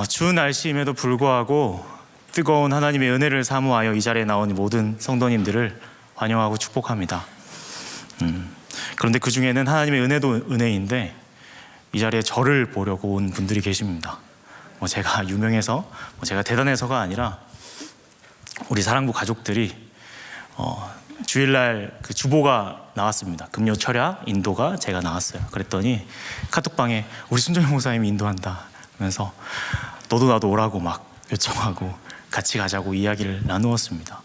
추운 날씨임에도 불구하고 뜨거운 하나님의 은혜를 사모하여 이 자리에 나온 모든 성도님들을 환영하고 축복합니다. 그런데 그 중에는 하나님의 은혜도 은혜인데 이 자리에 저를 보려고 온 분들이 계십니다. 제가 유명해서 제가 대단해서가 아니라 우리 사랑부 가족들이 주일날 그 주보가 나왔습니다. 금요 철야 인도가 제가 나왔어요. 그랬더니 카톡방에 우리 순정형 목사님이 인도한다 하면서 너도 나도 오라고 막 요청하고 같이 가자고 이야기를 나누었습니다.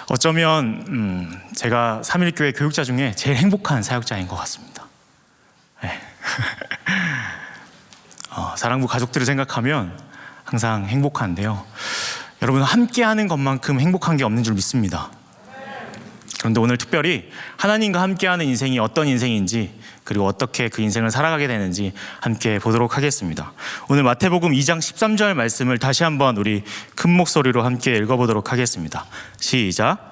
어쩌면 제가 3.1교회 교육자 중에 제일 행복한 사역자인 것 같습니다. 네. 사랑부 가족들을 생각하면 항상 행복한데요. 여러분, 함께하는 것만큼 행복한 게 없는 줄 믿습니다. 그런데 오늘 특별히 하나님과 함께하는 인생이 어떤 인생인지, 그리고 어떻게 그 인생을 살아가게 되는지 함께 보도록 하겠습니다. 오늘 마태복음 2장 13절 말씀을 다시 한번 우리 큰 목소리로 함께 읽어보도록 하겠습니다. 시작.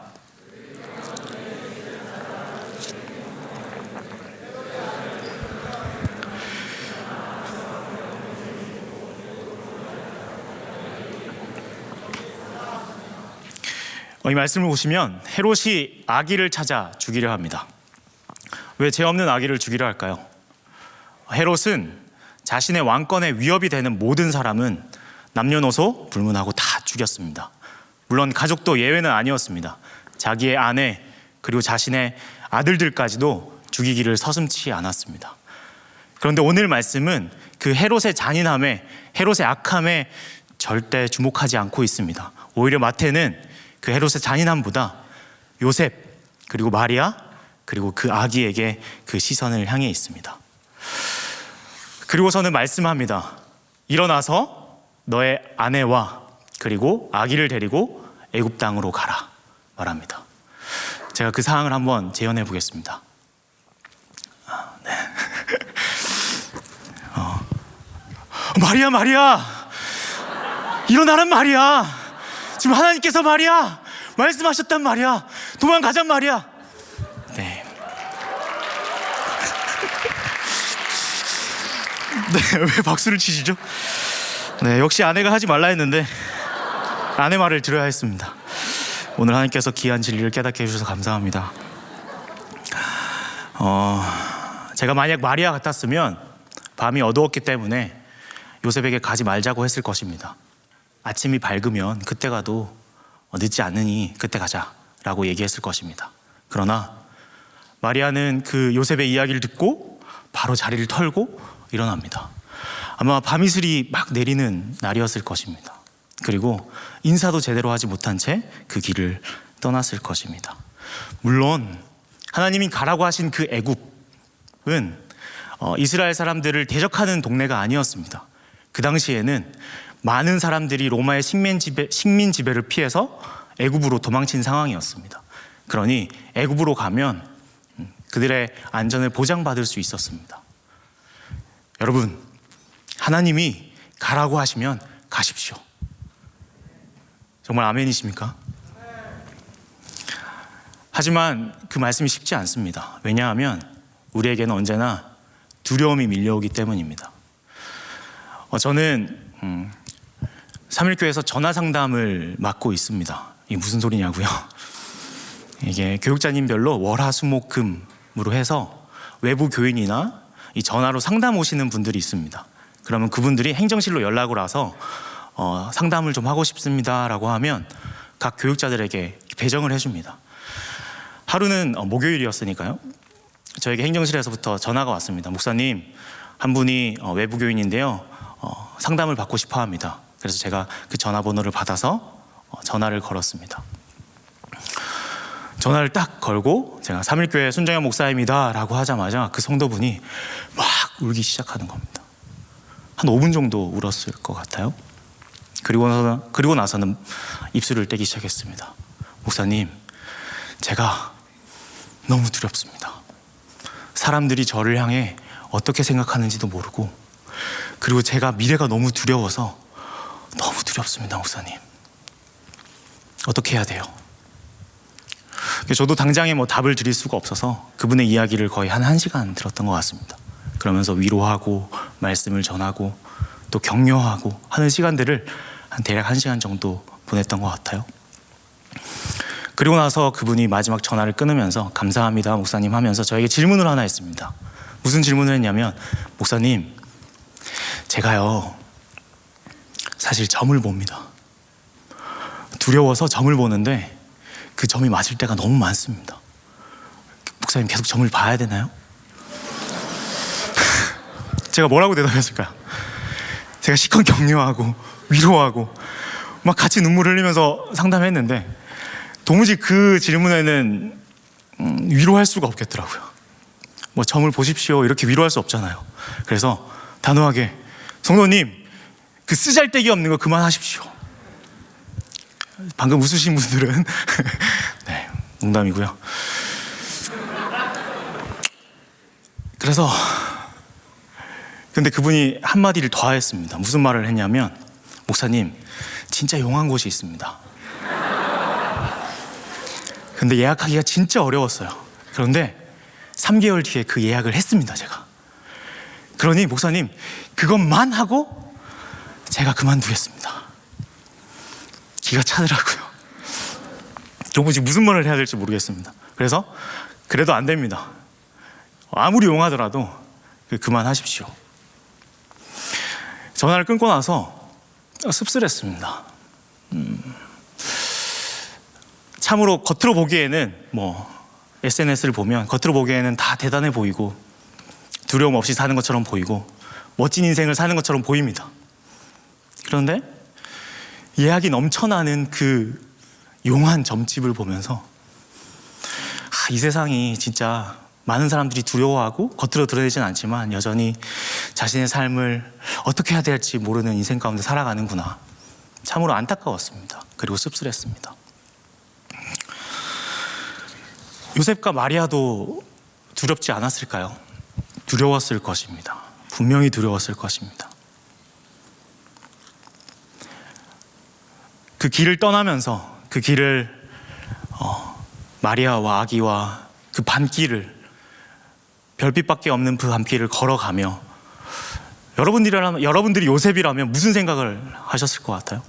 이 말씀을 보시면 헤롯이 아기를 찾아 죽이려 합니다. 왜 죄 없는 아기를 죽이려 할까요? 헤롯은 자신의 왕권에 위협이 되는 모든 사람은 남녀노소 불문하고 다 죽였습니다. 물론 가족도 예외는 아니었습니다. 자기의 아내 그리고 자신의 아들들까지도 죽이기를 서슴지 않았습니다. 그런데 오늘 말씀은 그 헤롯의 잔인함에, 헤롯의 악함에 절대 주목하지 않고 있습니다. 오히려 마태는 그 헤롯의 잔인함보다 요셉 그리고 마리아 그리고 그 아기에게 그 시선을 향해 있습니다. 그리고서는 말씀합니다. 일어나서 너의 아내와 그리고 아기를 데리고 애굽 땅으로 가라 말합니다. 제가 그 상황을 한번 재현해 보겠습니다. 네. 마리아 일어나란 말이야. 지금 하나님께서 말이야 말씀하셨단 말이야. 도망가잔 말이야. 네. 네, 왜 박수를 치시죠? 네, 역시 아내가 하지 말라 했는데 아내 말을 들어야 했습니다. 오늘 하나님께서 귀한 진리를 깨닫게 해주셔서 감사합니다. 제가 만약 마리아 같았으면 밤이 어두웠기 때문에 요셉에게 가지 말자고 했을 것입니다. 아침이 밝으면 그때 가도 늦지 않으니 그때 가자라고 얘기했을 것입니다. 그러나 마리아는 그 요셉의 이야기를 듣고 바로 자리를 털고 일어납니다. 아마 밤이슬이 막 내리는 날이었을 것입니다. 그리고 인사도 제대로 하지 못한 채 그 길을 떠났을 것입니다. 물론 하나님이 가라고 하신 그 애굽은 이스라엘 사람들을 대적하는 동네가 아니었습니다. 그 당시에는 많은 사람들이 로마의 식민 지배를 피해서 애굽으로 도망친 상황이었습니다. 그러니 애굽으로 가면 그들의 안전을 보장받을 수 있었습니다. 여러분, 하나님이 가라고 하시면 가십시오. 정말 아멘이십니까? 하지만 그 말씀이 쉽지 않습니다. 왜냐하면 우리에게는 언제나 두려움이 밀려오기 때문입니다. 저는 3.1교회에서 전화 상담을 맡고 있습니다. 이게 무슨 소리냐고요? 이게 교육자님별로 월화수목금으로 해서 외부 교인이나 이 전화로 상담 오시는 분들이 있습니다. 그러면 그분들이 행정실로 연락을 와서 상담을 좀 하고 싶습니다라고 하면 각 교육자들에게 배정을 해줍니다. 하루는 목요일이었으니까요. 저에게 행정실에서부터 전화가 왔습니다. 목사님, 한 분이 외부 교인인데요. 상담을 받고 싶어 합니다. 그래서 제가 그 전화번호를 받아서 전화를 걸었습니다. 전화를 딱 걸고 제가 3.1교회 순정형 목사입니다 라고 하자마자 그 성도분이 막 울기 시작하는 겁니다. 한 5분 정도 울었을 것 같아요. 그리고 나서는 입술을 떼기 시작했습니다. 목사님, 제가 너무 두렵습니다. 사람들이 저를 향해 어떻게 생각하는지도 모르고, 그리고 제가 미래가 너무 두려워서 너무 두렵습니다. 목사님, 어떻게 해야 돼요? 저도 당장에 답을 드릴 수가 없어서 그분의 이야기를 거의 한 1시간 들었던 것 같습니다. 그러면서 위로하고 말씀을 전하고 또 격려하고 하는 시간들을 한 대략 1시간 정도 보냈던 것 같아요. 그리고 나서 그분이 마지막 전화를 끊으면서 감사합니다 목사님 하면서 저에게 질문을 하나 했습니다. 무슨 질문을 했냐면, 목사님, 제가요 사실 점을 봅니다. 두려워서 점을 보는데 그 점이 맞을 때가 너무 많습니다. 목사님, 계속 점을 봐야 되나요? 제가 뭐라고 대답했을까요? 제가 시컷 격려하고 위로하고 막 같이 눈물 흘리면서 상담했는데 도무지 그 질문에는 위로할 수가 없겠더라고요. 뭐 점을 보십시오 이렇게 위로할 수 없잖아요. 그래서 단호하게, 성도님, 그 쓰잘데기 없는 거 그만하십시오. 방금 웃으신 분들은 네, 농담이고요. 그래서 근데 그분이 한마디를 더 했습니다. 무슨 말을 했냐면, 목사님, 진짜 용한 곳이 있습니다. 근데 예약하기가 진짜 어려웠어요. 그런데 3개월 뒤에 그 예약을 했습니다, 제가. 그러니 목사님, 그것만 하고 제가 그만두겠습니다. 기가 차더라고요. 도무지 무슨 말을 해야 될지 모르겠습니다. 그래서 그래도 안 됩니다. 아무리 용하더라도 그만하십시오. 전화를 끊고 나서 씁쓸했습니다. 참으로 겉으로 보기에는 SNS를 보면 겉으로 보기에는 다 대단해 보이고 두려움 없이 사는 것처럼 보이고 멋진 인생을 사는 것처럼 보입니다. 그런데 예약이 넘쳐나는 그 용한 점집을 보면서 이 세상이 진짜 많은 사람들이 두려워하고 겉으로 드러내진 않지만 여전히 자신의 삶을 어떻게 해야 될지 모르는 인생 가운데 살아가는구나. 참으로 안타까웠습니다. 그리고 씁쓸했습니다. 요셉과 마리아도 두렵지 않았을까요? 두려웠을 것입니다. 분명히 두려웠을 것입니다. 그 길을 떠나면서 그 길을 마리아와 아기와 그 밤길을, 별빛밖에 없는 그 밤길을 걸어가며 여러분들이 요셉이라면 무슨 생각을 하셨을 것 같아요?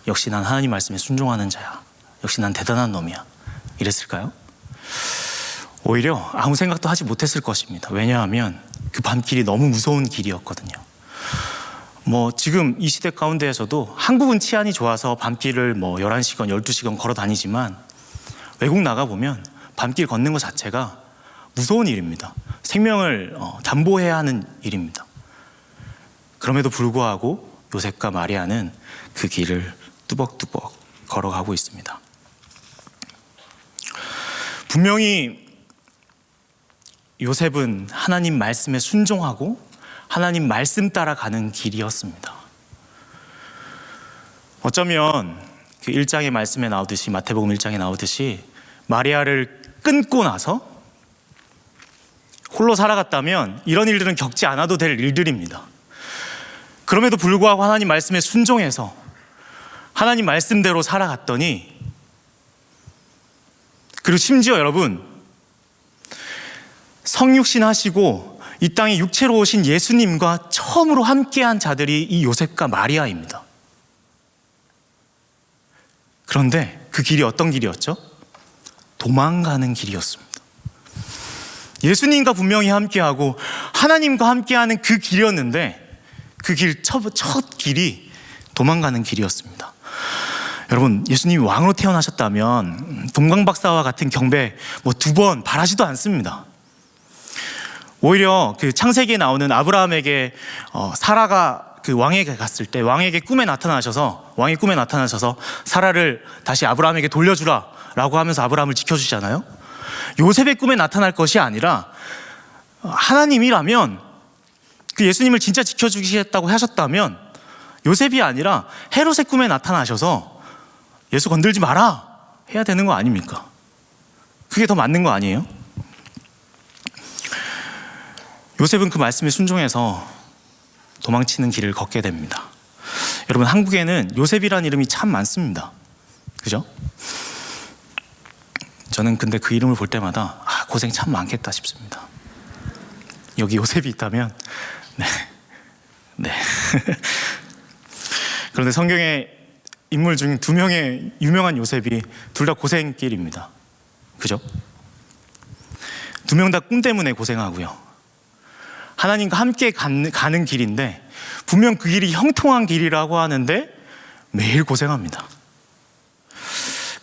역시 난 하나님 말씀에 순종하는 자야. 역시 난 대단한 놈이야. 이랬을까요? 오히려 아무 생각도 하지 못했을 것입니다. 왜냐하면 그 밤길이 너무 무서운 길이었거든요. 지금 이 시대 가운데에서도 한국은 치안이 좋아서 밤길을 11시간, 12시간 걸어 다니지만 외국 나가보면 밤길 걷는 것 자체가 무서운 일입니다. 생명을 담보해야 하는 일입니다. 그럼에도 불구하고 요셉과 마리아는 그 길을 뚜벅뚜벅 걸어가고 있습니다. 분명히 요셉은 하나님 말씀에 순종하고 하나님 말씀 따라 가는 길이었습니다. 어쩌면 그 1장의 말씀에 나오듯이, 마태복음 1장에 나오듯이 마리아를 끊고 나서 홀로 살아갔다면 이런 일들은 겪지 않아도 될 일들입니다. 그럼에도 불구하고 하나님 말씀에 순종해서 하나님 말씀대로 살아갔더니, 그리고 심지어 여러분, 성육신 하시고 이 땅에 육체로 오신 예수님과 처음으로 함께한 자들이 이 요셉과 마리아입니다. 그런데 그 길이 어떤 길이었죠? 도망가는 길이었습니다. 예수님과 분명히 함께하고 하나님과 함께하는 그 길이었는데 그 첫 길이 도망가는 길이었습니다. 여러분, 예수님이 왕으로 태어나셨다면 동방박사와 같은 경배 2번 바라지도 않습니다. 오히려 그 창세기에 나오는 아브라함에게 사라가 그 왕에게 갔을 때 왕의 꿈에 나타나셔서 사라를 다시 아브라함에게 돌려주라 라고 하면서 아브라함을 지켜주시잖아요. 요셉의 꿈에 나타날 것이 아니라 하나님이라면, 그 예수님을 진짜 지켜주시겠다고 하셨다면 요셉이 아니라 헤롯의 꿈에 나타나셔서 예수 건들지 마라 해야 되는 거 아닙니까? 그게 더 맞는 거 아니에요? 요셉은 그 말씀에 순종해서 도망치는 길을 걷게 됩니다. 여러분, 한국에는 요셉이라는 이름이 참 많습니다. 그죠? 저는 근데 그 이름을 볼 때마다 고생 참 많겠다 싶습니다. 여기 요셉이 있다면 네. 그런데 성경의 인물 중 두 명의 유명한 요셉이 둘 다 고생길입니다. 그죠? 두 명 다 꿈 때문에 고생하고요. 하나님과 함께 가는 길인데 분명 그 길이 형통한 길이라고 하는데 매일 고생합니다.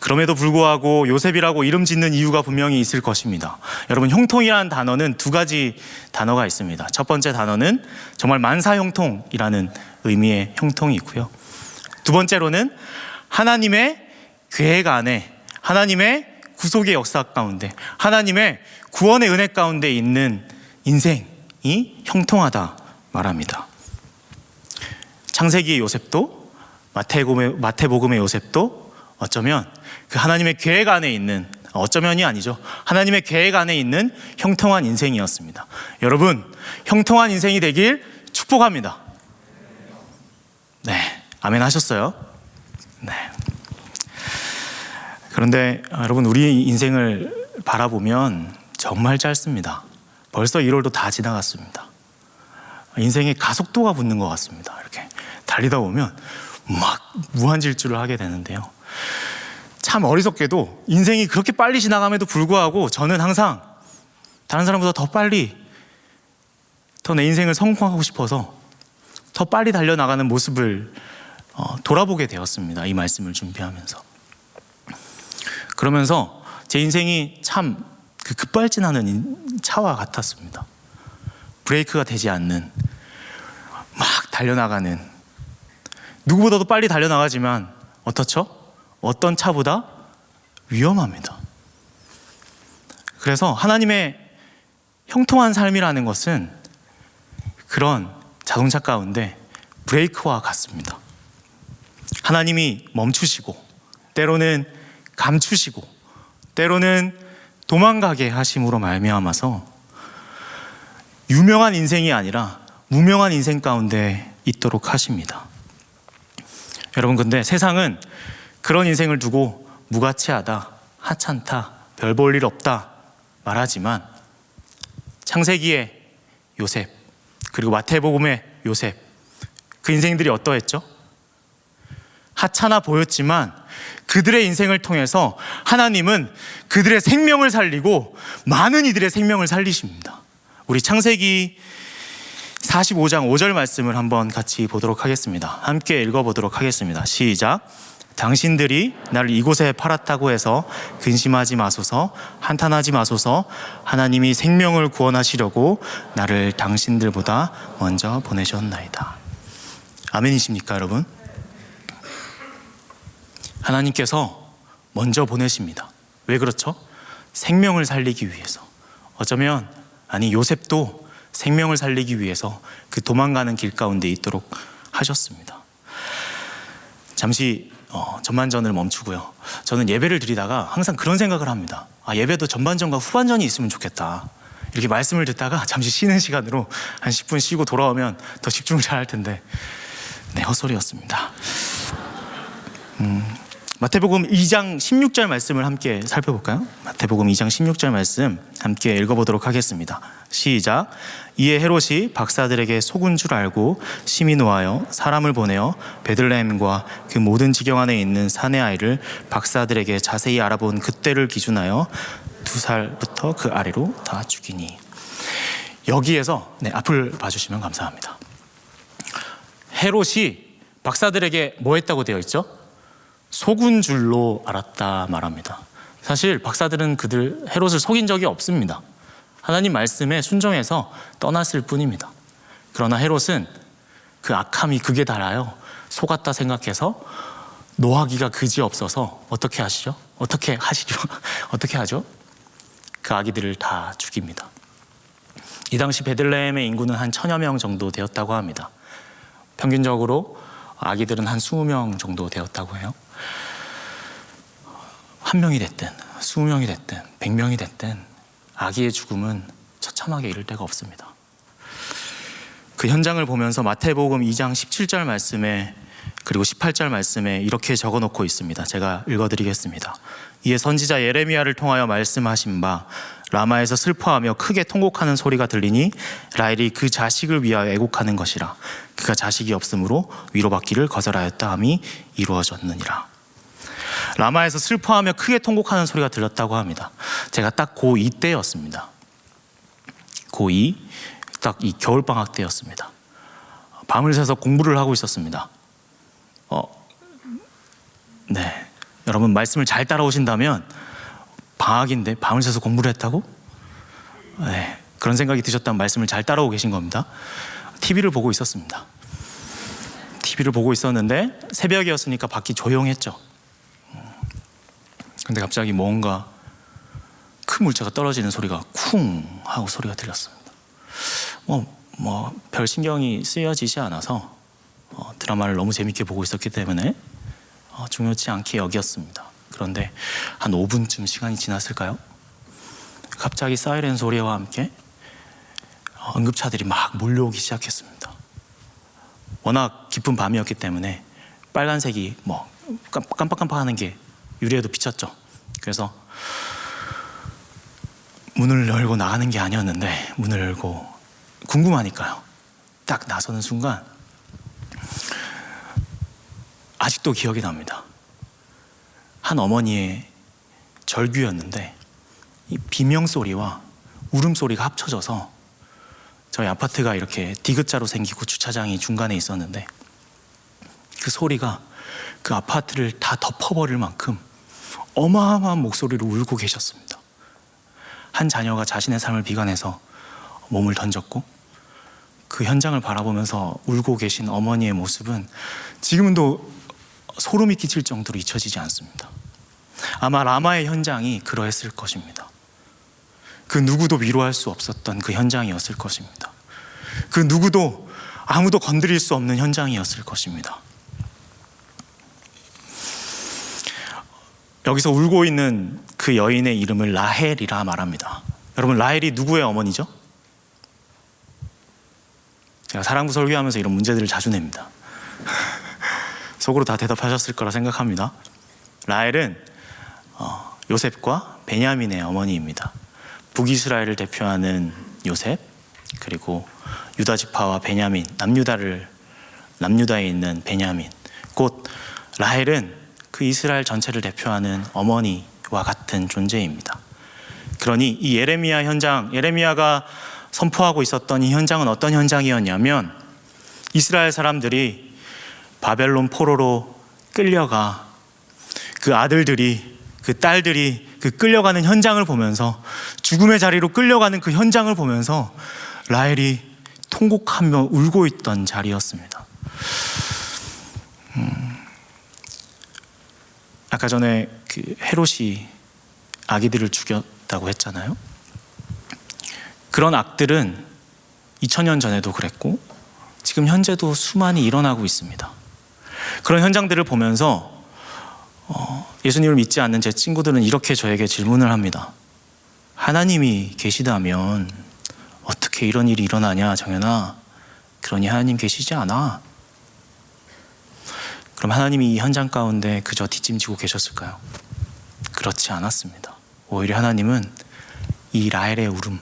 그럼에도 불구하고 요셉이라고 이름 짓는 이유가 분명히 있을 것입니다. 여러분, 형통이라는 단어는 두 가지 단어가 있습니다. 첫 번째 단어는 정말 만사형통이라는 의미의 형통이 있고요. 두 번째로는 하나님의 계획 안에, 하나님의 구속의 역사 가운데, 하나님의 구원의 은혜 가운데 있는 인생이 형통하다 말합니다. 창세기의 요셉도, 마태복음의 요셉도 어쩌면 그 하나님의 계획 안에 있는, 어쩌면이 아니죠, 하나님의 계획 안에 있는 형통한 인생이었습니다. 여러분, 형통한 인생이 되길 축복합니다. 네, 아멘 하셨어요? 네. 그런데 여러분, 우리 인생을 바라보면 정말 짧습니다. 벌써 1월도 다 지나갔습니다. 인생에 가속도가 붙는 것 같습니다. 이렇게 달리다 보면 막 무한질주를 하게 되는데요. 참 어리석게도 인생이 그렇게 빨리 지나감에도 불구하고 저는 항상 다른 사람보다 더 빨리, 더 내 인생을 성공하고 싶어서 더 빨리 달려나가는 모습을 돌아보게 되었습니다. 이 말씀을 준비하면서. 그러면서 제 인생이 참 그 급발진하는 차와 같았습니다. 브레이크가 되지 않는, 막 달려나가는, 누구보다도 빨리 달려나가지만 어떻죠? 어떤 차보다 위험합니다. 그래서 하나님의 형통한 삶이라는 것은 그런 자동차 가운데 브레이크와 같습니다. 하나님이 멈추시고, 때로는 감추시고, 때로는 도망가게 하심으로 말미암아서 유명한 인생이 아니라 무명한 인생 가운데 있도록 하십니다. 여러분, 근데 세상은 그런 인생을 두고 무가치하다, 하찮다, 별 볼 일 없다 말하지만 창세기의 요셉, 그리고 마태복음의 요셉, 그 인생들이 어떠했죠? 하찮아 보였지만 그들의 인생을 통해서 하나님은 그들의 생명을 살리고 많은 이들의 생명을 살리십니다. 우리 창세기 45장 5절 말씀을 한번 같이 보도록 하겠습니다. 함께 읽어보도록 하겠습니다. 시작. 당신들이 나를 이곳에 팔았다고 해서 근심하지 마소서, 한탄하지 마소서. 하나님이 생명을 구원하시려고 나를 당신들보다 먼저 보내셨나이다. 아멘이십니까, 여러분? 하나님께서 먼저 보내십니다. 왜 그렇죠? 생명을 살리기 위해서. 어쩌면, 아니, 요셉도 생명을 살리기 위해서 그 도망가는 길 가운데 있도록 하셨습니다. 잠시 전반전을 멈추고요. 저는 예배를 드리다가 항상 그런 생각을 합니다. 예배도 전반전과 후반전이 있으면 좋겠다. 이렇게 말씀을 듣다가 잠시 쉬는 시간으로 한 10분 쉬고 돌아오면 더 집중을 잘 할 텐데, 네, 헛소리였습니다. 마태복음 2장 16절 말씀을 함께 살펴볼까요? 마태복음 2장 16절 말씀 함께 읽어보도록 하겠습니다. 시작. 이에 헤롯이 박사들에게 속은 줄 알고 심히 노하여 사람을 보내어 베들레헴과 그 모든 지경 안에 있는 사내 아이를 박사들에게 자세히 알아본 그때를 기준하여 2살부터 그 아래로 다 죽이니. 여기에서 앞을 봐주시면 감사합니다. 헤롯이 박사들에게 뭐 했다고 되어 있죠? 속은 줄로 알았다 말합니다. 사실 박사들은 헤롯을 속인 적이 없습니다. 하나님 말씀에 순종해서 떠났을 뿐입니다. 그러나 헤롯은 그 악함이 극에 달하여 속았다 생각해서 노하기가 그지없어서 어떻게 하시죠? 어떻게 하죠? 그 아기들을 다 죽입니다. 이 당시 베들레헴의 인구는 한 1000여 명 정도 되었다고 합니다. 평균적으로 아기들은 한 20명 정도 되었다고 해요. 1명이 됐든 20명이 됐든 100명이 됐든 아기의 죽음은 처참하게 이를 데가 없습니다. 그 현장을 보면서 마태복음 2장 17절 말씀에, 그리고 18절 말씀에 이렇게 적어놓고 있습니다. 제가 읽어드리겠습니다. 이에 선지자 예레미야를 통하여 말씀하신 바, 라마에서 슬퍼하며 크게 통곡하는 소리가 들리니 라헬이 그 자식을 위하여 애곡하는 것이라. 그가 자식이 없으므로 위로받기를 거절하였다 함이 이루어졌느니라. 라마에서 슬퍼하며 크게 통곡하는 소리가 들렸다고 합니다. 제가 딱 고2 때였습니다. 고2 딱 이 겨울방학 때였습니다. 밤을 새서 공부를 하고 있었습니다. 네, 여러분 말씀을 잘 따라오신다면 방학인데 밤을 새서 공부를 했다고? 네, 그런 생각이 드셨다면 말씀을 잘 따라오고 계신 겁니다. TV를 보고 있었습니다. TV를 보고 있었는데 새벽이었으니까 밖이 조용했죠. 근데 갑자기 뭔가 큰 물체가 떨어지는 소리가 쿵 하고 소리가 들렸습니다. 별 신경이 쓰여지지 않아서 드라마를 너무 재밌게 보고 있었기 때문에 중요치 않게 여겼습니다. 그런데 한 5분쯤 시간이 지났을까요? 갑자기 사이렌 소리와 함께 응급차들이 막 몰려오기 시작했습니다. 워낙 깊은 밤이었기 때문에 빨간색이 깜빡깜빡하는 게 유리에도 비쳤죠. 그래서 문을 열고 나가는 게 아니었는데 문을 열고 궁금하니까요. 딱 나서는 순간 아직도 기억이 납니다. 한 어머니의 절규였는데 이 비명소리와 울음소리가 합쳐져서 저희 아파트가 이렇게 D자로 생기고 주차장이 중간에 있었는데 그 소리가 그 아파트를 다 덮어버릴 만큼 어마어마한 목소리로 울고 계셨습니다. 한 자녀가 자신의 삶을 비관해서 몸을 던졌고 그 현장을 바라보면서 울고 계신 어머니의 모습은 지금도 소름이 끼칠 정도로 잊혀지지 않습니다. 아마 라마의 현장이 그러했을 것입니다. 그 누구도 위로할 수 없었던 그 현장이었을 것입니다. 그 누구도 아무도 건드릴 수 없는 현장이었을 것입니다. 여기서 울고 있는 그 여인의 이름을 라헬이라 말합니다. 여러분, 라헬이 누구의 어머니죠? 제가 사랑부 설교하면서 이런 문제들을 자주 냅니다. 속으로 다 대답하셨을 거라 생각합니다. 라헬은 요셉과 베냐민의 어머니입니다. 북이스라엘을 대표하는 요셉, 그리고 유다 지파와 베냐민, 남유다에 있는 베냐민, 곧 라헬은 그 이스라엘 전체를 대표하는 어머니와 같은 존재입니다. 그러니 이 예레미야 현장, 예레미야가 선포하고 있었던 이 현장은 어떤 현장이었냐면 이스라엘 사람들이 바벨론 포로로 끌려가 그 아들들이, 그 딸들이 그 끌려가는 현장을 보면서, 죽음의 자리로 끌려가는 그 현장을 보면서 라헬이 통곡하며 울고 있던 자리였습니다. 아까 전에 그 헤롯이 아기들을 죽였다고 했잖아요. 그런 악들은 2000년 전에도 그랬고 지금 현재도 수많이 일어나고 있습니다. 그런 현장들을 보면서 예수님을 믿지 않는 제 친구들은 이렇게 저에게 질문을 합니다. 하나님이 계시다면 어떻게 이런 일이 일어나냐, 정연아? 그러니 하나님 계시지 않아? 그럼 하나님이 이 현장 가운데 그저 뒷짐지고 계셨을까요? 그렇지 않았습니다. 오히려 하나님은 이 라헬의 울음,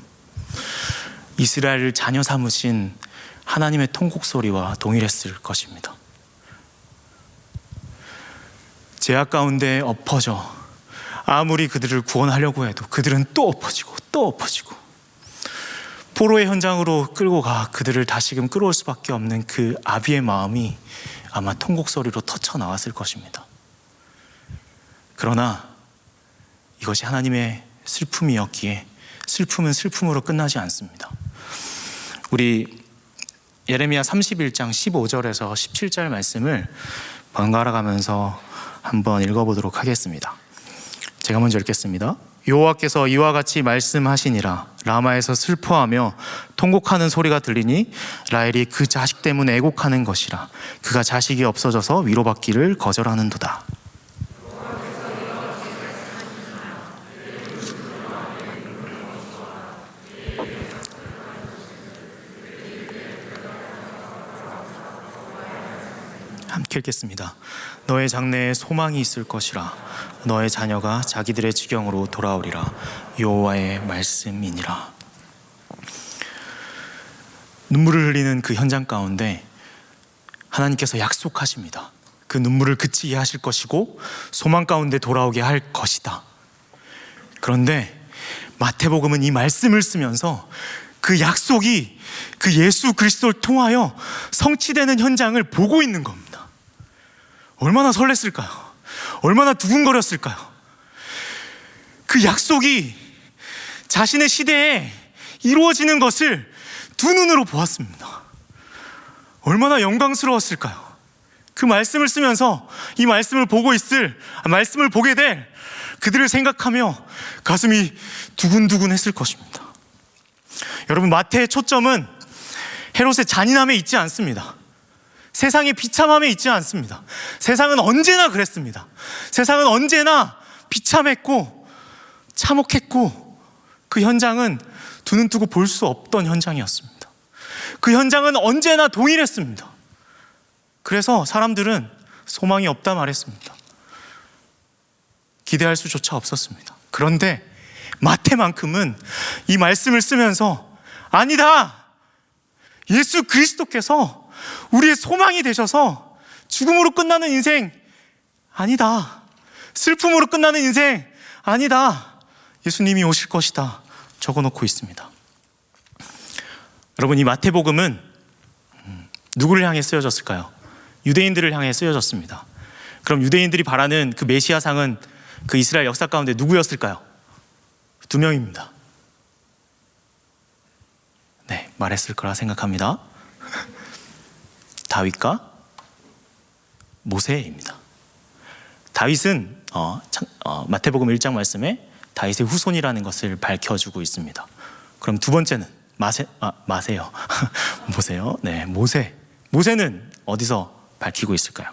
이스라엘을 자녀 삼으신 하나님의 통곡 소리와 동일했을 것입니다. 죄악 가운데 엎어져 아무리 그들을 구원하려고 해도 그들은 또 엎어지고 또 엎어지고, 포로의 현장으로 끌고 가 그들을 다시금 끌어올 수밖에 없는 그 아비의 마음이 아마 통곡 소리로 터쳐 나왔을 것입니다. 그러나 이것이 하나님의 슬픔이었기에 슬픔은 슬픔으로 끝나지 않습니다. 우리 예레미야 31장 15절에서 17절 말씀을 번갈아 가면서 한번 읽어보도록 하겠습니다. 제가 먼저 읽겠습니다. 여호와께서 이와 같이 말씀하시니라. 라마에서 슬퍼하며 통곡하는 소리가 들리니 라헬이 그 자식 때문에 애곡하는 것이라. 그가 자식이 없어져서 위로받기를 거절하는도다. 함께 읽겠습니다. 너의 장래에 소망이 있을 것이라. 너의 자녀가 자기들의 지경으로 돌아오리라. 여호와의 말씀이니라. 눈물을 흘리는 그 현장 가운데 하나님께서 약속하십니다. 그 눈물을 그치게 하실 것이고 소망 가운데 돌아오게 할 것이다. 그런데 마태복음은 이 말씀을 쓰면서 그 약속이 그 예수 그리스도를 통하여 성취되는 현장을 보고 있는 겁니다. 얼마나 설렜을까요? 얼마나 두근거렸을까요? 그 약속이 자신의 시대에 이루어지는 것을 두 눈으로 보았습니다. 얼마나 영광스러웠을까요? 그 말씀을 쓰면서 이 말씀을 말씀을 보게 될 그들을 생각하며 가슴이 두근두근 했을 것입니다. 여러분, 마태의 초점은 헤롯의 잔인함에 있지 않습니다. 세상의 비참함에 있지 않습니다. 세상은 언제나 그랬습니다. 세상은 언제나 비참했고 참혹했고 그 현장은 두 눈 뜨고 볼 수 없던 현장이었습니다. 그 현장은 언제나 동일했습니다. 그래서 사람들은 소망이 없다 말했습니다. 기대할 수조차 없었습니다. 그런데 마태만큼은 이 말씀을 쓰면서 아니다! 예수 그리스도께서 우리의 소망이 되셔서 죽음으로 끝나는 인생 아니다. 슬픔으로 끝나는 인생 아니다. 예수님이 오실 것이다. 적어놓고 있습니다. 여러분, 이 마태복음은 누구를 향해 쓰여졌을까요? 유대인들을 향해 쓰여졌습니다. 그럼 유대인들이 바라는 그 메시아상은 그 이스라엘 역사 가운데 누구였을까요? 두 명입니다. 네, 말했을 거라 생각합니다. 다윗과 모세입니다. 다윗은 마태복음 1장 말씀에 다윗의 후손이라는 것을 밝혀주고 있습니다. 그럼 두 번째는 마세요. 모세요. 네, 모세는 어디서 밝히고 있을까요?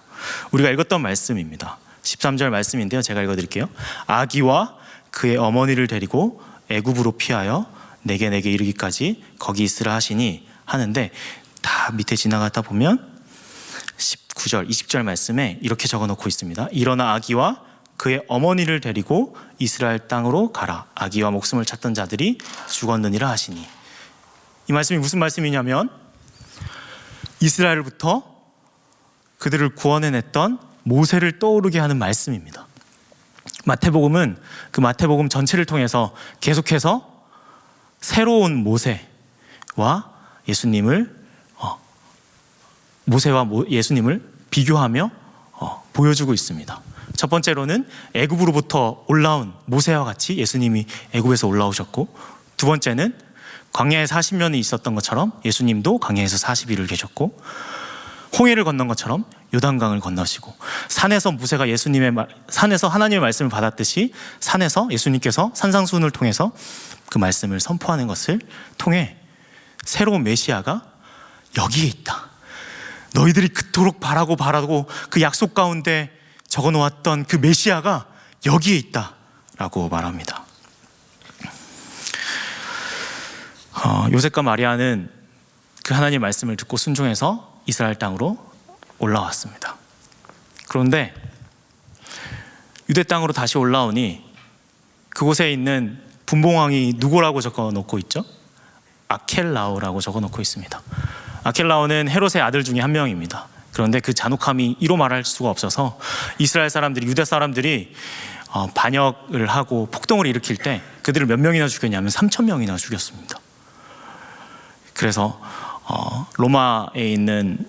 우리가 읽었던 말씀입니다. 13절 말씀인데요, 제가 읽어드릴게요. 아기와 그의 어머니를 데리고 애굽으로 피하여 내게 이르기까지 거기 있으라 하시니 하는데, 다 밑에 지나가다 보면 19절, 20절 말씀에 이렇게 적어놓고 있습니다. 일어나 아기와 그의 어머니를 데리고 이스라엘 땅으로 가라. 아기와 목숨을 찾던 자들이 죽었느니라 하시니. 이 말씀이 무슨 말씀이냐면 이스라엘부터 그들을 구원해냈던 모세를 떠오르게 하는 말씀입니다. 마태복음은 그 마태복음 전체를 통해서 계속해서 새로운 모세와 예수님을 비교하며 보여주고 있습니다. 첫 번째로는 애굽으로부터 올라온 모세와 같이 예수님이 애굽에서 올라오셨고, 두 번째는 광야에 40년이 있었던 것처럼 예수님도 광야에서 40일을 계셨고, 홍해를 건넌 것처럼 요단강을 건너시고, 산에서 하나님의 말씀을 받았듯이 산에서 예수님께서 산상수훈을 통해서 그 말씀을 선포하는 것을 통해 새로운 메시아가 여기에 있다. 너희들이 그토록 바라고 그 약속 가운데 적어놓았던 그 메시아가 여기에 있다라고 말합니다. 요셉과 마리아는 그 하나님의 말씀을 듣고 순종해서 이스라엘 땅으로 올라왔습니다. 그런데 유대 땅으로 다시 올라오니 그곳에 있는 분봉왕이 누구라고 적어놓고 있죠? 아켈라오라고 적어놓고 있습니다. 아켈라오는 헤롯의 아들 중에 한 명입니다. 그런데 그 잔혹함이 이로 말할 수가 없어서 이스라엘 사람들이, 유대 사람들이 반역을 하고 폭동을 일으킬 때 그들을 몇 명이나 죽였냐면 3,000명이나 죽였습니다. 그래서 로마에 있는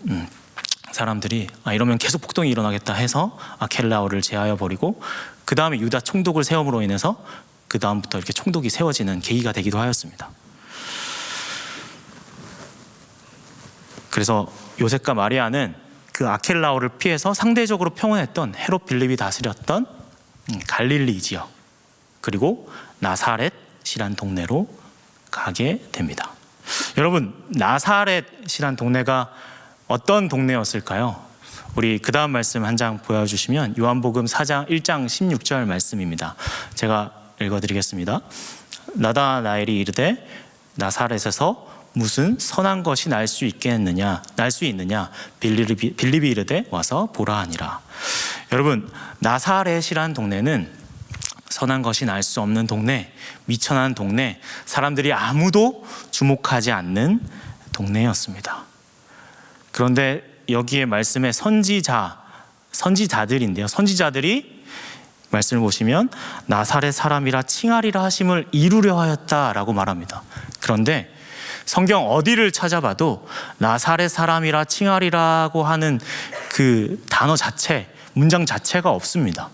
사람들이 이러면 계속 폭동이 일어나겠다 해서 아켈라오를 제하여 버리고, 그 다음에 유다 총독을 세움으로 인해서 그 다음부터 이렇게 총독이 세워지는 계기가 되기도 하였습니다. 그래서 요셉과 마리아는 그 아켈라오를 피해서 상대적으로 평온했던 헤롯 빌립이 다스렸던 갈릴리 지역, 그리고 나사렛이란 동네로 가게 됩니다. 여러분, 나사렛이란 동네가 어떤 동네였을까요? 우리 그 다음 말씀 한 장 보여주시면 요한복음 4장 1장 16절 말씀입니다. 제가 읽어드리겠습니다. 나다나엘이 이르되 나사렛에서 무슨 선한 것이 날 수 있느냐 빌립이 이르되 와서 보라 하니라. 여러분, 나사렛이란 동네는 선한 것이 날 수 없는 동네, 미천한 동네, 사람들이 아무도 주목하지 않는 동네였습니다. 그런데 여기에 말씀에 선지자들인데요. 선지자들이 말씀을 보시면 나사렛 사람이라 칭하리라 하심을 이루려 하였다라고 말합니다. 그런데 성경 어디를 찾아봐도 나사렛 사람이라 칭하리라고 하는 그 단어 자체, 문장 자체가 없습니다.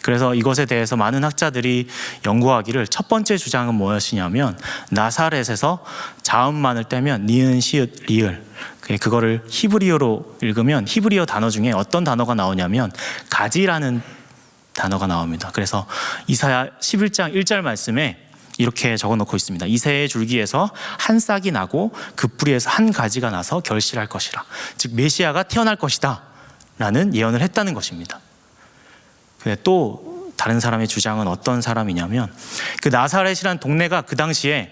그래서 이것에 대해서 많은 학자들이 연구하기를 첫 번째 주장은 무엇이냐면 나사렛에서 자음만을 떼면 니은, 시읒, 리을, 그거를 히브리어로 읽으면 히브리어 단어 중에 어떤 단어가 나오냐면 가지라는 단어가 나옵니다. 그래서 이사야 11장 1절 말씀에 이렇게 적어놓고 있습니다. 이새의 줄기에서 한 싹이 나고 그 뿌리에서 한 가지가 나서 결실할 것이라. 즉 메시아가 태어날 것이다 라는 예언을 했다는 것입니다. 근데 또 다른 사람의 주장은 어떤 사람이냐면 그 나사렛이라는 동네가 그 당시에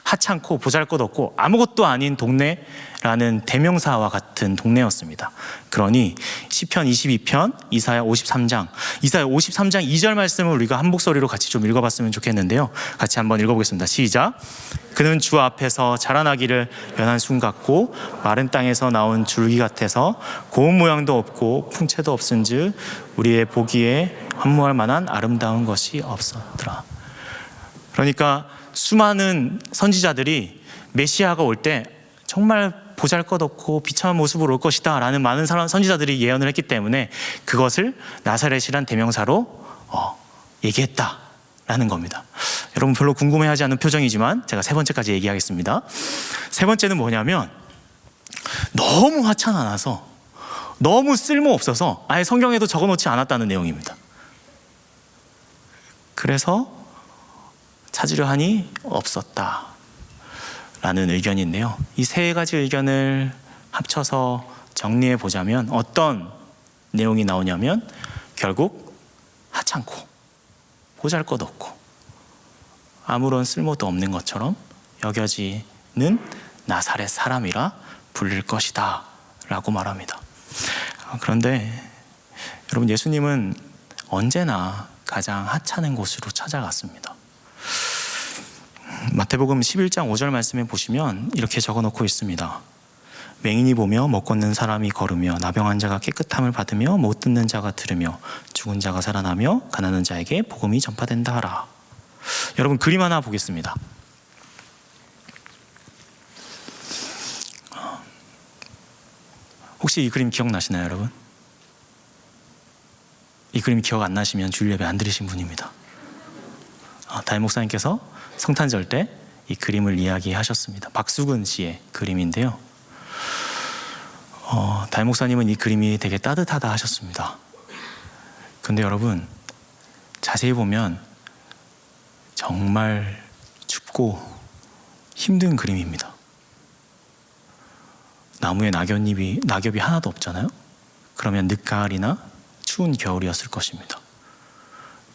하찮고 보잘것없고 아무것도 아닌 동네라는 대명사와 같은 동네였습니다. 그러니 시편 22편, 이사야 53장 2절 말씀을 우리가 한 목소리로 같이 좀 읽어봤으면 좋겠는데요. 같이 한번 읽어보겠습니다. 시작. 그는 주 앞에서 자라나기를 연한 순 같고 마른 땅에서 나온 줄기 같아서 고운 모양도 없고 풍채도 없은즉 우리의 보기에 환무할 만한 아름다운 것이 없었더라. 그러니까 수많은 선지자들이 메시아가 올 때 정말 보잘것없고 비참한 모습으로 올 것이다 라는 많은 선지자들이 예언을 했기 때문에 그것을 나사렛이란 대명사로 얘기했다라는 겁니다. 여러분 별로 궁금해하지 않는 표정이지만 제가 세 번째까지 얘기하겠습니다. 세 번째는 뭐냐면 너무 하찮 않아서 너무 쓸모없어서 아예 성경에도 적어놓지 않았다는 내용입니다. 그래서 찾으려 하니 없었다 라는 의견인데요. 이 세 가지 의견을 합쳐서 정리해 보자면 어떤 내용이 나오냐면 결국 하찮고 보잘것없고 아무런 쓸모도 없는 것처럼 여겨지는 나사렛 사람이라 불릴 것이다 라고 말합니다. 그런데 여러분 예수님은 언제나 가장 하찮은 곳으로 찾아갔습니다. 마태복음 11장 5절 말씀에 보시면 이렇게 적어놓고 있습니다. 맹인이 보며 못 걷는 사람이 걸으며 나병한 자가 깨끗함을 받으며 못 듣는 자가 들으며 죽은 자가 살아나며 가난한 자에게 복음이 전파된다 하라. 여러분 그림 하나 보겠습니다. 혹시 이 그림 기억나시나요 여러분? 이 그림 기억 안 나시면 주일 예배 안 드리신 분입니다. 담임 목사님께서 성탄절 때 이 그림을 이야기하셨습니다. 박수근 씨의 그림인데요. 담임 목사님은 이 그림이 되게 따뜻하다 하셨습니다. 근데 여러분 자세히 보면 정말 춥고 힘든 그림입니다. 나무에 낙엽이 하나도 없잖아요. 그러면 늦가을이나 추운 겨울이었을 것입니다.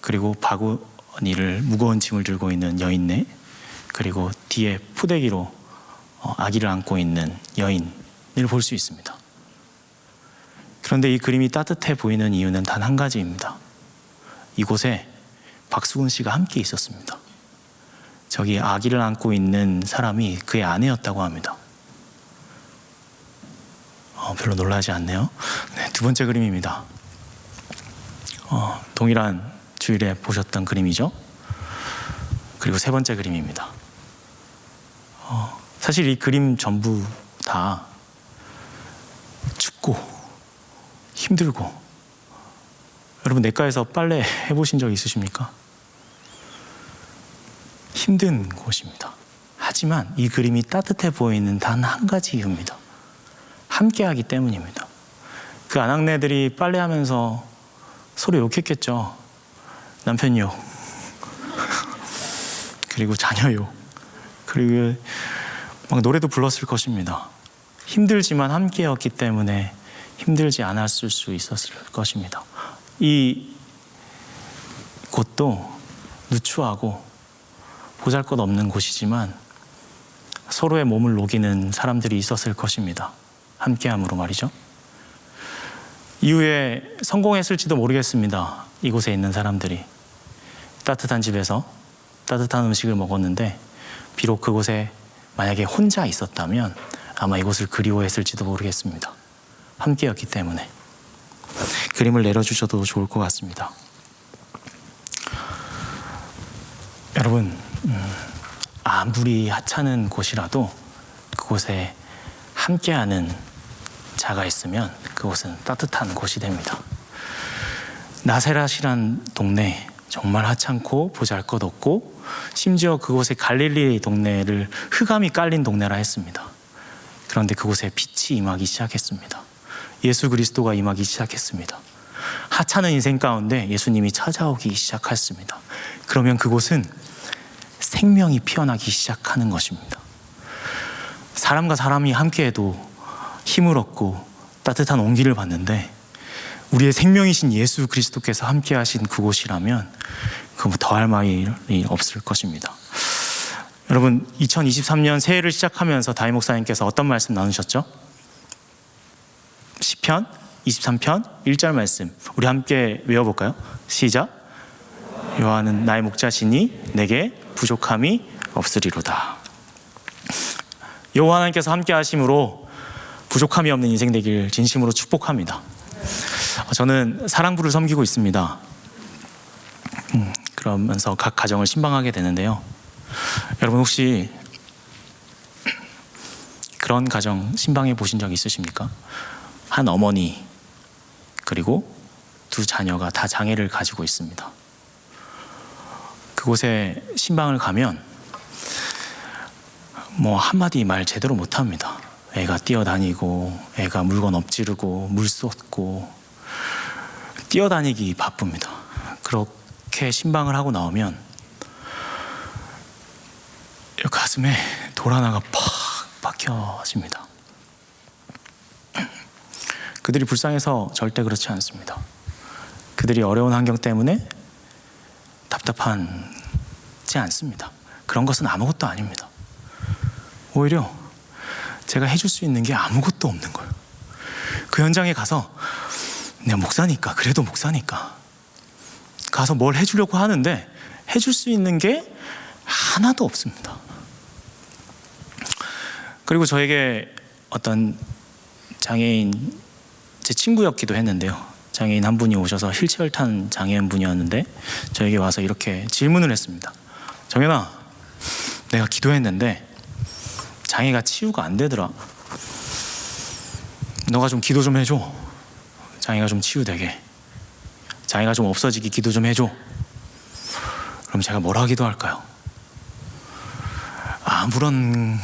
그리고 바구니를 무거운 짐을 들고 있는 여인네, 그리고 뒤에 포대기로 아기를 안고 있는 여인을 볼 수 있습니다. 그런데 이 그림이 따뜻해 보이는 이유는 단 한 가지입니다. 이곳에 박수근 씨가 함께 있었습니다. 저기 아기를 안고 있는 사람이 그의 아내였다고 합니다. 별로 놀라지 않네요. 네, 두 번째 그림입니다. 동일한 주일에 보셨던 그림이죠. 그리고 세 번째 그림입니다. 사실 이 그림 전부 다 춥고 힘들고, 여러분 내과에서 빨래 해보신 적 있으십니까? 힘든 곳입니다. 하지만 이 그림이 따뜻해 보이는 단 한 가지 이유입니다. 함께하기 때문입니다. 그 아낙네들이 빨래하면서 서로 욕했겠죠. 남편 욕, 그리고 자녀 욕, 그리고 막 노래도 불렀을 것입니다. 힘들지만 함께였기 때문에 힘들지 않았을 수 있었을 것입니다. 이 곳도 누추하고 보잘것없는 곳이지만 서로의 몸을 녹이는 사람들이 있었을 것입니다. 함께함으로 말이죠. 이후에 성공했을지도 모르겠습니다. 이곳에 있는 사람들이 따뜻한 집에서 따뜻한 음식을 먹었는데 비록 그곳에 만약에 혼자 있었다면 아마 이곳을 그리워했을지도 모르겠습니다. 함께였기 때문에. 그림을 내려주셔도 좋을 것 같습니다. 여러분, 아무리 하찮은 곳이라도 그곳에 함께하는 자가 있으면 그곳은 따뜻한 곳이 됩니다. 나세렛이란 동네, 정말 하찮고 보잘것없고 심지어 그곳의 갈릴리 동네를 흑암이 깔린 동네라 했습니다. 그런데 그곳에 빛이 임하기 시작했습니다. 예수 그리스도가 임하기 시작했습니다. 하찮은 인생 가운데 예수님이 찾아오기 시작했습니다. 그러면 그곳은 생명이 피어나기 시작하는 것입니다. 사람과 사람이 함께해도 힘을 얻고 따뜻한 온기를 받는데 우리의 생명이신 예수 그리스도께서 함께 하신 그곳이라면 그 더할 말이 없을 것입니다. 여러분, 2023년 새해를 시작하면서 다임 목사님께서 어떤 말씀 나누셨죠? 시편 23편 1절 말씀 우리 함께 외워볼까요? 시작. 여호와는 나의 목자시니 내게 부족함이 없으리로다. 여호와 하나님께서 함께 하심으로 부족함이 없는 인생 되길 진심으로 축복합니다. 저는 사랑부를 섬기고 있습니다. 그러면서 각 가정을 신방하게 되는데요. 여러분 혹시 그런 가정 신방해 보신 적 있으십니까? 한 어머니 그리고 두 자녀가 다 장애를 가지고 있습니다. 그곳에 신방을 가면 뭐 한마디 말 제대로 못합니다. 애가 뛰어다니고 애가 물건 엎지르고 물 쏟고 뛰어다니기 바쁩니다. 그렇게 신방을 하고 나오면 가슴에 돌 하나가 팍 박혀집니다. 그들이 불쌍해서 절대 그렇지 않습니다. 그들이 어려운 환경 때문에 답답하지 않습니다. 그런 것은 아무것도 아닙니다. 오히려 제가 해줄 수 있는 게 아무것도 없는 거예요. 그 현장에 가서 내가 목사니까, 그래도 목사니까 가서 뭘 해주려고 하는데 해줄 수 있는 게 하나도 없습니다. 그리고 저에게 어떤 장애인, 제 친구였기도 했는데요, 장애인 한 분이 오셔서 휠체어를 탄 장애인 분이었는데 저에게 와서 이렇게 질문을 했습니다. 정연아, 내가 기도했는데 장애가 치유가 안 되더라. 너가 좀 기도 좀 해줘. 장애가 좀 치유되게, 장애가 좀 없어지게 기도 좀 해줘. 그럼 제가 뭐라 기도할까요? 아무런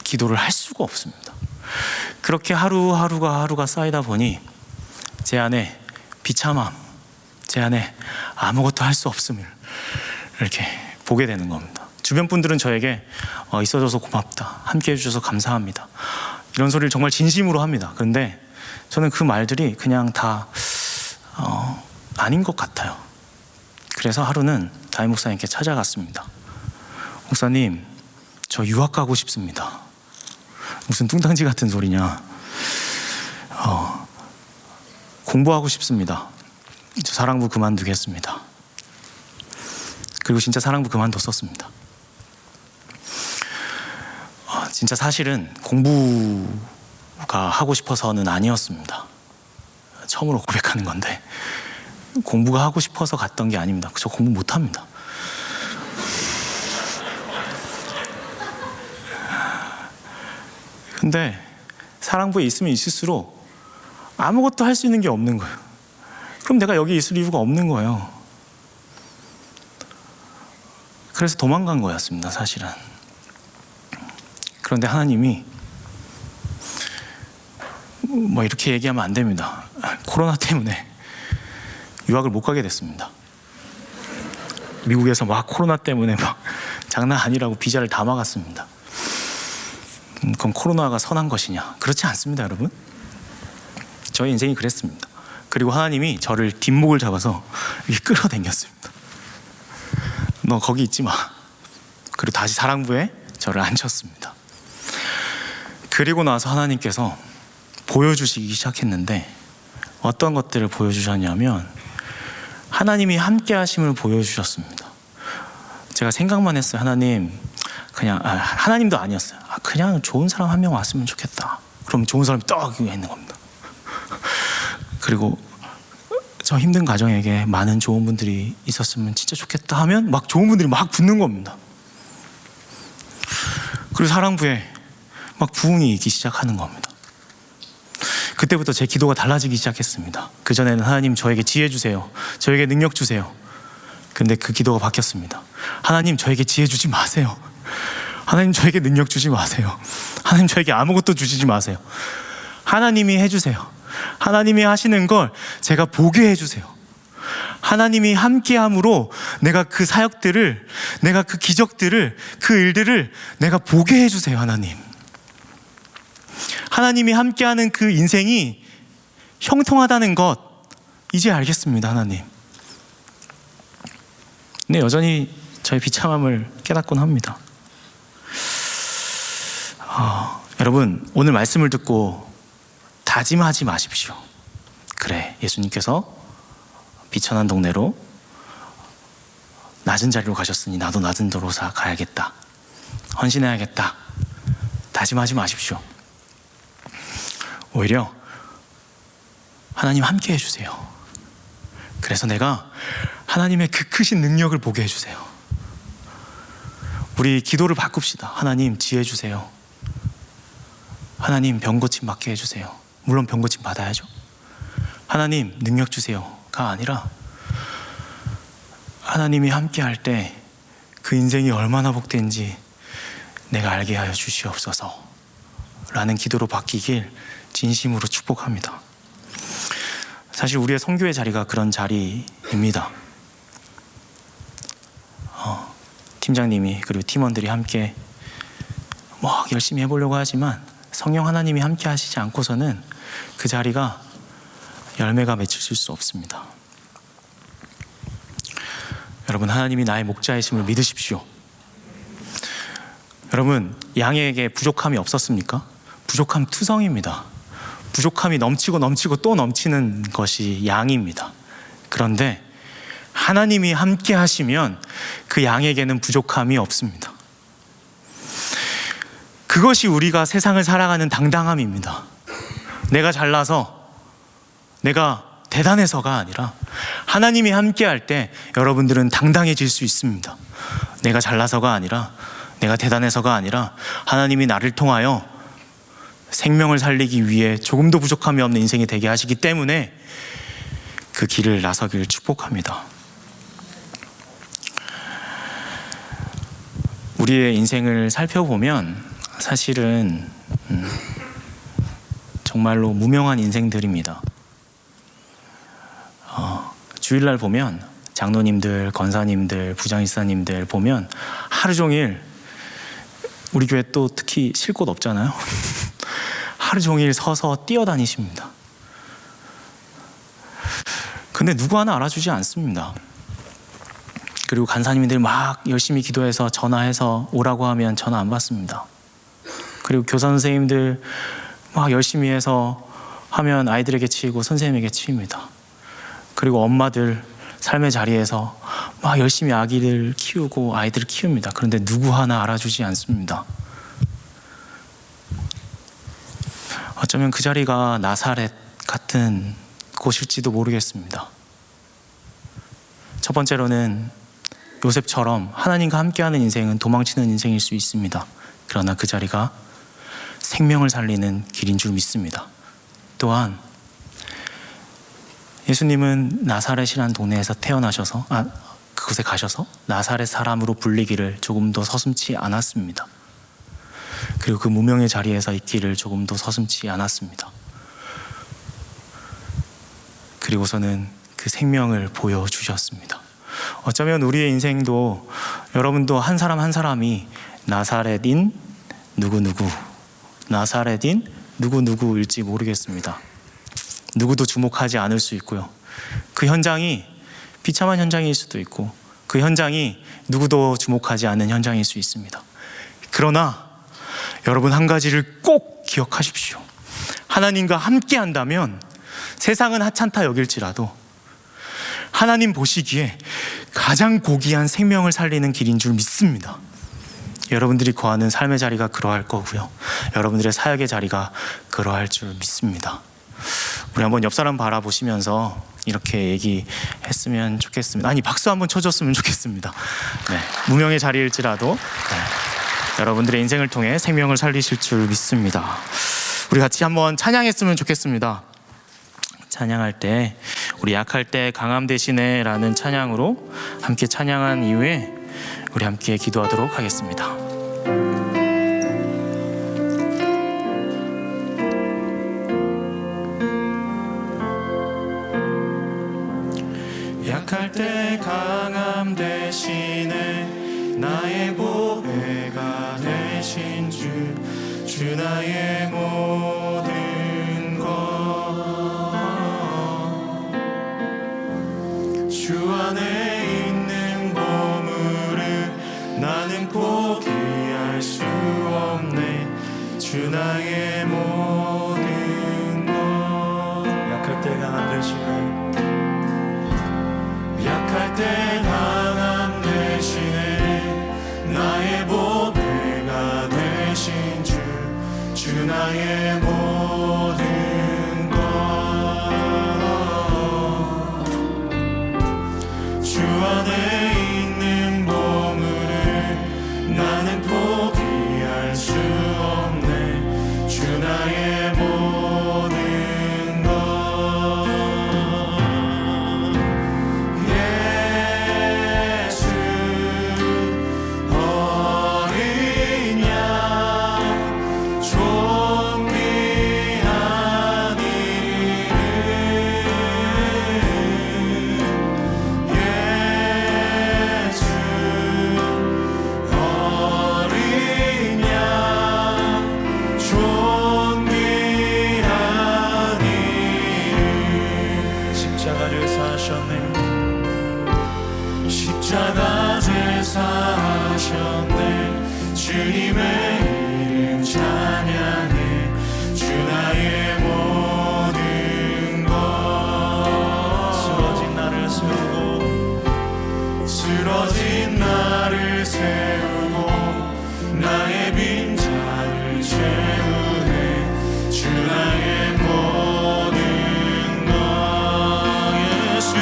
기도를 할 수가 없습니다. 그렇게 하루가 쌓이다 보니 제 안에 비참함, 제 안에 아무것도 할 수 없음을 이렇게 보게 되는 겁니다. 주변 분들은 저에게 있어줘서 고맙다, 함께 해주셔서 감사합니다, 이런 소리를 정말 진심으로 합니다. 그런데 저는 그 말들이 그냥 다 아닌 것 같아요. 그래서 하루는 다임 목사님께 찾아갔습니다. 목사님, 저 유학 가고 싶습니다. 무슨 뚱딴지 같은 소리냐. 공부하고 싶습니다. 저 사랑부 그만두겠습니다. 그리고 진짜 사랑부 그만뒀었습니다. 진짜 사실은 공부가 하고 싶어서는 아니었습니다. 처음으로 고백하는 건데 공부가 하고 싶어서 갔던 게 아닙니다. 저 공부 못합니다. 근데 사랑부에 있으면 있을수록 아무것도 할 수 있는 게 없는 거예요. 그럼 내가 여기 있을 이유가 없는 거예요. 그래서 도망간 거였습니다, 사실은. 그런데 하나님이 뭐 이렇게 얘기하면 안 됩니다. 코로나 때문에 유학을 못 가게 됐습니다. 미국에서 막 코로나 때문에 막 장난 아니라고 비자를 다 막았습니다. 그럼 코로나가 선한 것이냐? 그렇지 않습니다, 여러분. 저의 인생이 그랬습니다. 그리고 하나님이 저를 뒷목을 잡아서 이렇게 끌어당겼습니다. 너 거기 있지 마. 그리고 다시 사랑부에 저를 앉혔습니다. 그리고 나서 하나님께서 보여주시기 시작했는데 어떤 것들을 보여주셨냐면 하나님이 함께 하심을 보여주셨습니다. 제가 생각만 했어요. 하나님, 그냥 하나님도 아니었어요. 그냥 좋은 사람 한 명 왔으면 좋겠다. 그럼 좋은 사람이 딱 있는 겁니다. 그리고 저 힘든 가정에게 많은 좋은 분들이 있었으면 진짜 좋겠다 하면 막 좋은 분들이 막 붙는 겁니다. 그리고 사랑부에 막 부흥이 있기 시작하는 겁니다. 그때부터 제 기도가 달라지기 시작했습니다. 그전에는 하나님 저에게 지혜 주세요, 저에게 능력 주세요. 근데 그 기도가 바뀌었습니다. 하나님 저에게 지혜 주지 마세요. 하나님 저에게 능력 주지 마세요. 하나님 저에게 아무것도 주시지 마세요. 하나님이 해주세요. 하나님이 하시는 걸 제가 보게 해주세요. 하나님이 함께함으로 내가 그 사역들을, 내가 그 기적들을, 그 일들을 내가 보게 해주세요. 하나님이 함께하는 그 인생이 형통하다는 것 이제 알겠습니다. 하나님. 근데 여전히 저의 비참함을 깨닫곤 합니다. 여러분, 오늘 말씀을 듣고 다짐하지 마십시오. 그래, 예수님께서 비천한 동네로 낮은 자리로 가셨으니 나도 낮은 데로 가야겠다, 헌신해야겠다, 다짐하지 마십시오. 오히려 하나님 함께 해주세요. 그래서 내가 하나님의 그 크신 능력을 보게 해주세요. 우리 기도를 바꿉시다. 하나님 지혜 주세요. 하나님 병고침 받게 해주세요. 물론 병고침 받아야죠. 하나님 능력 주세요가 아니라 하나님이 함께 할 때 그 인생이 얼마나 복된지 내가 알게 하여 주시옵소서 라는 기도로 바뀌길 진심으로 축복합니다. 사실 우리의 선교의 자리가 그런 자리입니다. 팀장님이 그리고 팀원들이 함께 열심히 해보려고 하지만 성령 하나님이 함께 하시지 않고서는 그 자리가 열매가 맺힐 수 없습니다. 여러분, 하나님이 나의 목자이심을 믿으십시오. 여러분, 양에게 부족함이 없었습니까? 부족함 투성입니다. 부족함이 넘치고 또 넘치는 것이 양입니다. 그런데 하나님이 함께 하시면 그 양에게는 부족함이 없습니다. 그것이 우리가 세상을 살아가는 당당함입니다. 내가 잘나서, 내가 대단해서가 아니라 하나님이 함께 할 때 여러분들은 당당해질 수 있습니다. 내가 잘나서가 아니라, 내가 대단해서가 아니라 하나님이 나를 통하여 생명을 살리기 위해 조금도 부족함이 없는 인생이 되게 하시기 때문에 그 길을 나서기를 축복합니다. 우리의 인생을 살펴보면 사실은 정말로 무명한 인생들입니다. 주일날 보면 장로님들, 권사님들, 부장이사님들 보면 하루 종일, 우리 교회 또 특히 쉴 곳 없잖아요. 하루 종일 서서 뛰어다니십니다. 근데 누구 하나 알아주지 않습니다. 그리고 간사님들 막 열심히 기도해서 전화해서 오라고 하면 전화 안 받습니다. 그리고 교사 선생님들 막 열심히 해서 하면 아이들에게 치이고 선생님에게 치입니다. 그리고 엄마들 삶의 자리에서 막 열심히 아기들 키우고 아이들을 키웁니다. 그런데 누구 하나 알아주지 않습니다. 어쩌면 그 자리가 나사렛 같은 곳일지도 모르겠습니다. 첫 번째로는 요셉처럼 하나님과 함께하는 인생은 도망치는 인생일 수 있습니다. 그러나 그 자리가 생명을 살리는 길인 줄 믿습니다. 또한 예수님은 나사렛이라는 동네에서 태어나셔서 그곳에 가셔서 나사렛 사람으로 불리기를 조금도 서슴지 않았습니다. 그리고 그 무명의 자리에서 있기를 조금도 서슴지 않았습니다. 그리고서는 그 생명을 보여주셨습니다. 어쩌면 우리의 인생도, 여러분도 한 사람 한 사람이 나사렛인 누구누구, 나사렛인 누구누구일지 모르겠습니다. 누구도 주목하지 않을 수 있고요. 그 현장이 비참한 현장일 수도 있고, 그 현장이 누구도 주목하지 않는 현장일 수 있습니다. 그러나 여러분, 한 가지를 꼭 기억하십시오. 하나님과 함께 한다면 세상은 하찮다 여길지라도 하나님 보시기에 가장 고귀한 생명을 살리는 길인 줄 믿습니다. 여러분들이 거하는 삶의 자리가 그러할 거고요. 여러분들의 사역의 자리가 그러할 줄 믿습니다. 우리 우리 한번 옆 사람 바라보시면서 이렇게 얘기했으면 좋겠습니다. 아니, 박수 한번 쳐줬으면 좋겠습니다. 네, 무명의 자리일지라도 여러분들의 인생을 통해 생명을 살리실 줄 믿습니다. 우리 같이 한번 찬양했으면 좋겠습니다. 찬양할 때 우리 약할 때 강함 되시네 라는 찬양으로 함께 찬양한 이후에 우리 함께 기도하도록 하겠습니다. 약할 때 강함 되시네 나의 보배가 되신 주 나의 모든 것 주 안에 있는 보물을 나는 포기할 수 없네 주 나의 모든 것 약할 때 강함 되시네 약할 때 강함 되시네 나의 보배가 되신 주 나의 모든 것 주 안에 있는 보물을 나는 포기할 수 없네 주 나의 모든 것 십자가 제사하셨네 주님의 이름 찬양해 주 나의 모든 것 쓰러진 나를 세우고 나의 빈잔을 채우네 주 나의 모든 것 예수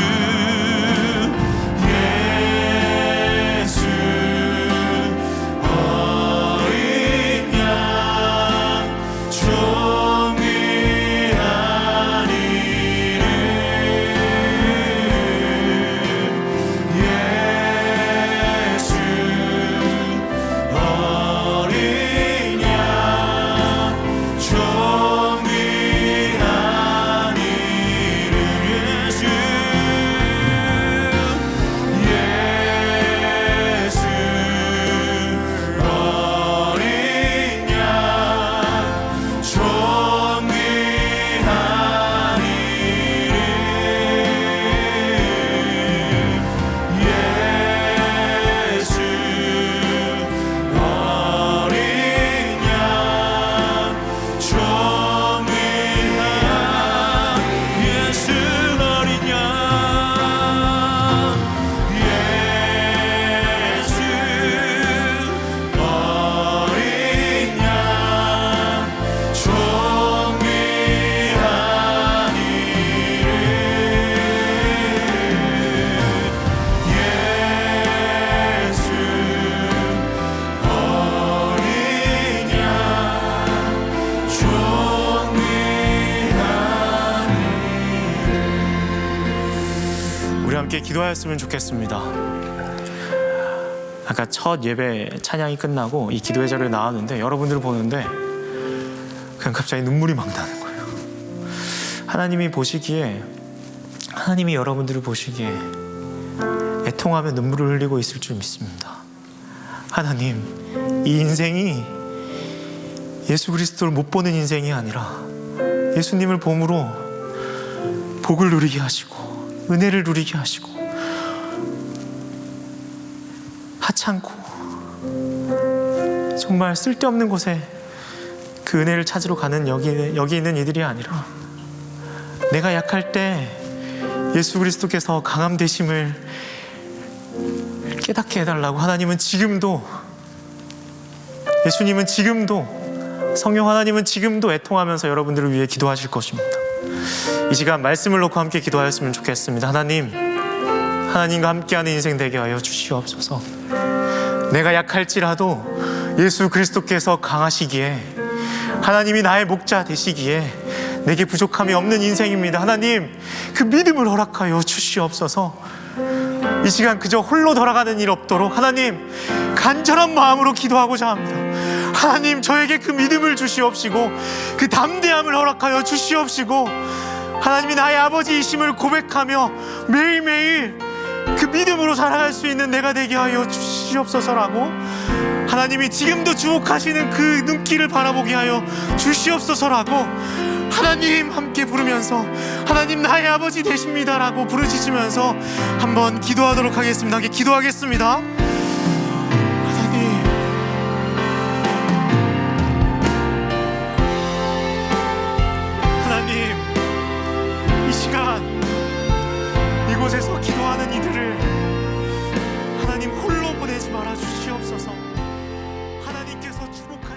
함께 기도하였으면 좋겠습니다. 아까 첫 예배 찬양이 끝나고 이 기도의 자리에 나왔는데 여러분들을 보는데 그냥 갑자기 눈물이 막 나는 거예요. 하나님이 여러분들을 보시기에 애통하며 눈물을 흘리고 있을 줄 믿습니다. 하나님, 이 인생이 예수 그리스도를 못 보는 인생이 아니라 예수님을 봄으로 복을 누리게 하시고 은혜를 누리게 하시고 하찮고 정말 쓸데없는 곳에 그 은혜를 찾으러 가는 여기 있는 이들이 아니라 내가 약할 때 예수 그리스도께서 강함 되심을 깨닫게 해달라고 하나님은 지금도, 예수님은 지금도, 성령 하나님은 지금도 애통하면서 여러분들을 위해 기도하실 것입니다. 이 시간 말씀을 놓고 함께 기도하였으면 좋겠습니다. 하나님과 함께하는 인생 되게 하여 주시옵소서. 내가 약할지라도 예수 그리스도께서 강하시기에, 하나님이 나의 목자 되시기에 내게 부족함이 없는 인생입니다. 하나님, 그 믿음을 허락하여 주시옵소서. 이 시간 그저 홀로 돌아가는 일 없도록 하나님, 간절한 마음으로 기도하고자 합니다. 하나님, 저에게 그 믿음을 주시옵시고 그 담대함을 허락하여 주시옵시고, 하나님이 나의 아버지이심을 고백하며 매일매일 그 믿음으로 살아갈 수 있는 내가 되게 하여 주시옵소서라고, 하나님이 지금도 주목하시는 그 눈길을 바라보게 하여 주시옵소서라고 하나님 함께 부르면서, 하나님 나의 아버지 되십니다라고 부르짖으면서 한번 기도하도록 하겠습니다. 함께 기도하겠습니다. 하나님, 이 시간 이곳에서 기도하는 이들을 하나님 홀로 보내지 말아 주시옵소서. 하나님께서 주목하시는